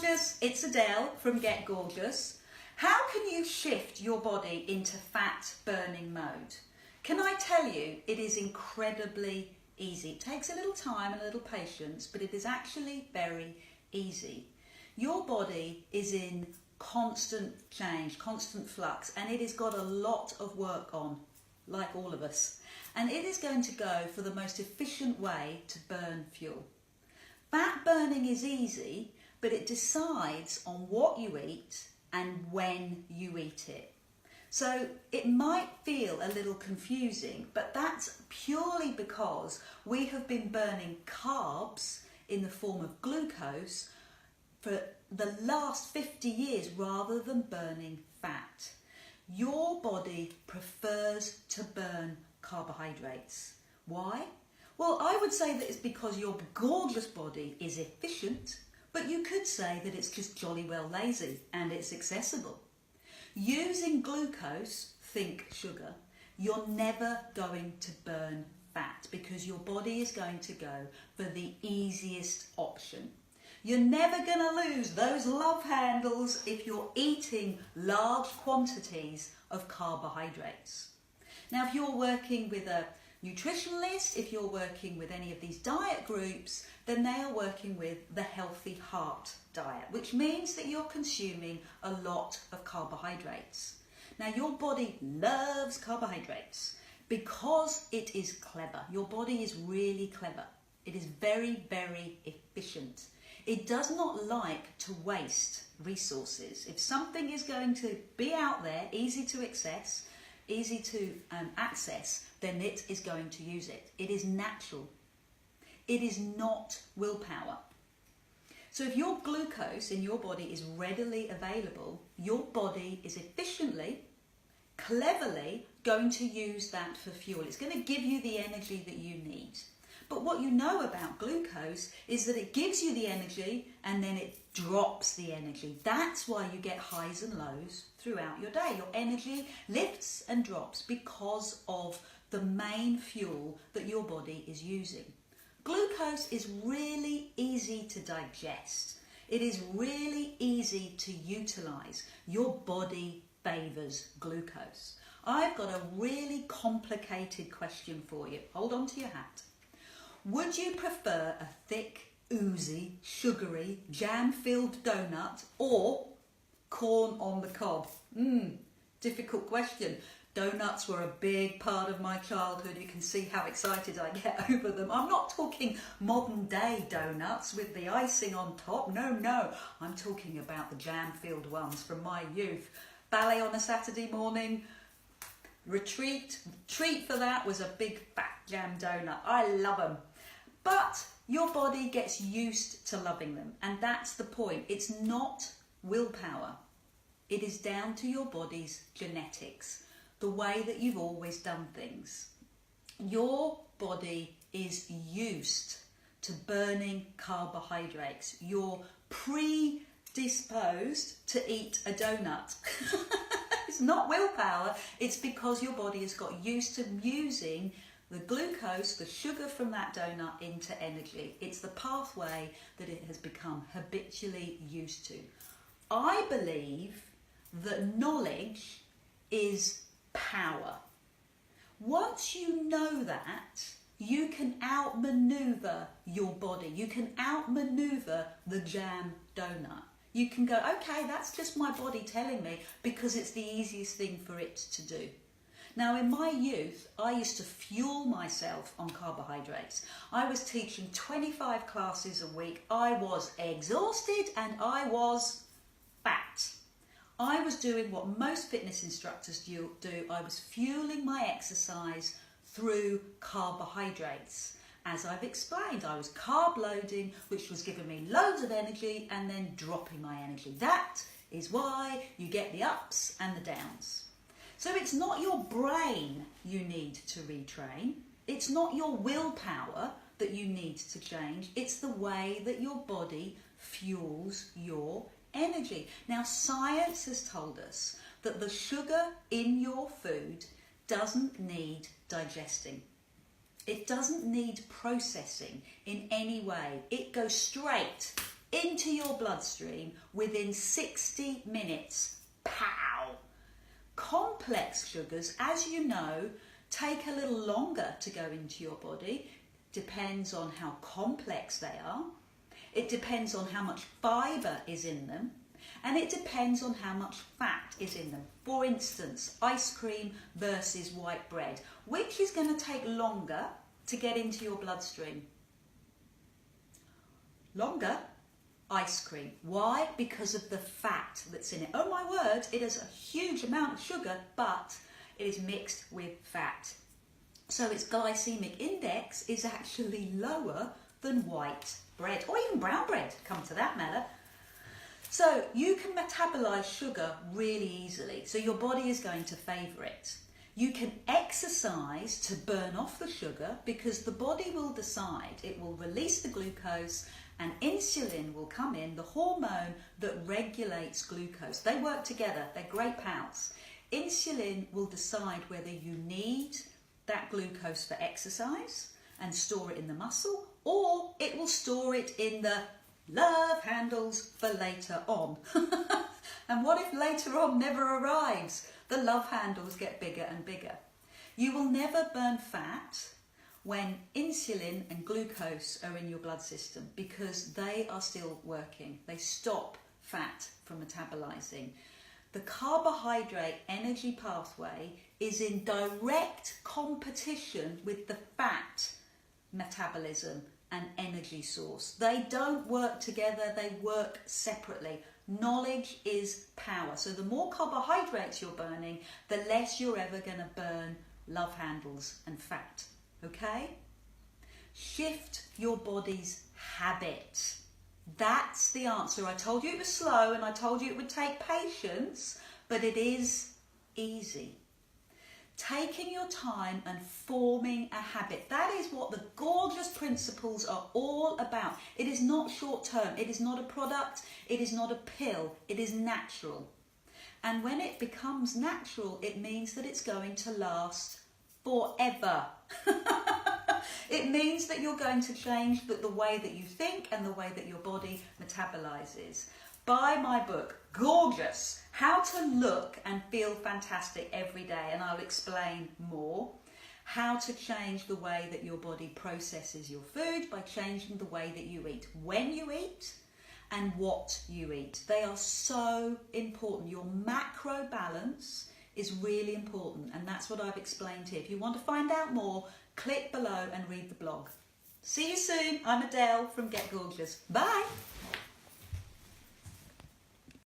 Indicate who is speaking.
Speaker 1: gorgeous, it's Adele from Get Gorgeous. How can you shift your body into fat burning mode? Can I tell you, it is incredibly easy. It takes a little time and a little patience, but it is actually very easy. Your body is in constant change, constant flux, and it has got a lot of work on, like all of us. And it is going to go for the most efficient way to burn fuel. Fat burning is easy, but it decides on what you eat and when you eat it. So it might feel a little confusing, but that's purely because we have been burning carbs in the form of glucose for the last 50 years rather than burning fat. Your body prefers to burn carbohydrates. Why? Well, I would say that it's because your gorgeous body is efficient, but you could say that it's just jolly well lazy and it's accessible. Using glucose, think sugar, you're never going to burn fat because your body is going to go for the easiest option. You're never going to lose those love handles if you're eating large quantities of carbohydrates. Now, if you're working with a nutritionalist, if you're working with any of these diet groups, then they are working with the healthy heart diet, which means that you're consuming a lot of carbohydrates. Now, your body loves carbohydrates because it is clever. Your body is really clever. It is very, very efficient. It does not like to waste resources. If something is going to be out there, easy to access, then it is going to use it. It is natural. It is not willpower. So if your glucose in your body is readily available, your body is efficiently, cleverly going to use that for fuel. It's going to give you the energy that you need. But what you know about glucose is that it gives you the energy and then it drops the energy. That's why you get highs and lows throughout your day. Your energy lifts and drops because of the main fuel that your body is using. Glucose is really easy to digest. It is really easy to utilize. Your body favors glucose. I've got a really complicated question for you. Hold on to your hat. Would you prefer a thick, oozy, sugary, jam-filled donut or corn on the cob? Difficult question. Donuts were a big part of my childhood. You can see how excited I get over them. I'm not talking modern day donuts with the icing on top. No. I'm talking about the jam-filled ones from my youth. Ballet on a Saturday morning. Treat for that was a big fat jam donut. I love them. But your body gets used to loving them, and that's the point. It's not willpower. It is down to your body's genetics, the way that you've always done things. Your body is used to burning carbohydrates. You're predisposed to eat a donut. It's not willpower, it's because your body has got used to using the glucose, the sugar from that donut into energy. It's the pathway that it has become habitually used to. I believe that knowledge is power. Once you know that, you can outmaneuver your body. You can outmaneuver the jam donut. You can go, okay, that's just my body telling me because it's the easiest thing for it to do. Now, in my youth, I used to fuel myself on carbohydrates. I was teaching 25 classes a week. I was exhausted and I was fat. I was doing what most fitness instructors do. I was fueling my exercise through carbohydrates. As I've explained, I was carb loading, which was giving me loads of energy and then dropping my energy. That is why you get the ups and the downs. So it's not your brain you need to retrain. It's not your willpower that you need to change. It's the way that your body fuels your energy. Now, science has told us that the sugar in your food doesn't need digesting. It doesn't need processing in any way. It goes straight into your bloodstream within 60 minutes. Pow! Complex sugars, as you know, take a little longer to go into your body. Depends on how complex they are. It depends on how much fibre is in them. And it depends on how much fat is in them. For instance, ice cream versus white bread. Which is going to take longer to get into your bloodstream? Longer? Ice cream. Why? Because of the fat that's in it. Oh my word, it has a huge amount of sugar, but it is mixed with fat. So its glycemic index is actually lower than white bread, or even brown bread, come to that matter. So you can metabolize sugar really easily, so your body is going to favour it. You can exercise to burn off the sugar because the body will decide, it will release the glucose and insulin will come in, the hormone that regulates glucose. They work together, they're great pals. Insulin will decide whether you need that glucose for exercise and store it in the muscle, or it will store it in the love handles for later on. And what if later on never arrives? The love handles get bigger and bigger. You will never burn fat when insulin and glucose are in your blood system because they are still working. They stop fat from metabolizing. The carbohydrate energy pathway is in direct competition with the fat metabolism and energy source. They don't work together, they work separately. Knowledge is power. So the more carbohydrates you're burning, the less you're ever going to burn love handles and fat. Okay? Shift your body's habit. That's the answer. I told you it was slow and I told you it would take patience, but it is easy. Taking your time and forming a habit. That is what the gorgeous principles are all about. It is not short term. It is not a product. It is not a pill. It is natural. And when it becomes natural, it means that it's going to last forever. It means that you're going to change the way that you think and the way that your body metabolizes. Buy my book, gorgeous, How to Look and Feel Fantastic Every Day, and I'll explain more. How to change the way that your body processes your food by changing the way that you eat, when you eat and what you eat. They are so important. Your macro balance is really important, and that's what I've explained here. If you want to find out more, click below and read the blog. See you soon. I'm Adele from Get Gorgeous. Bye.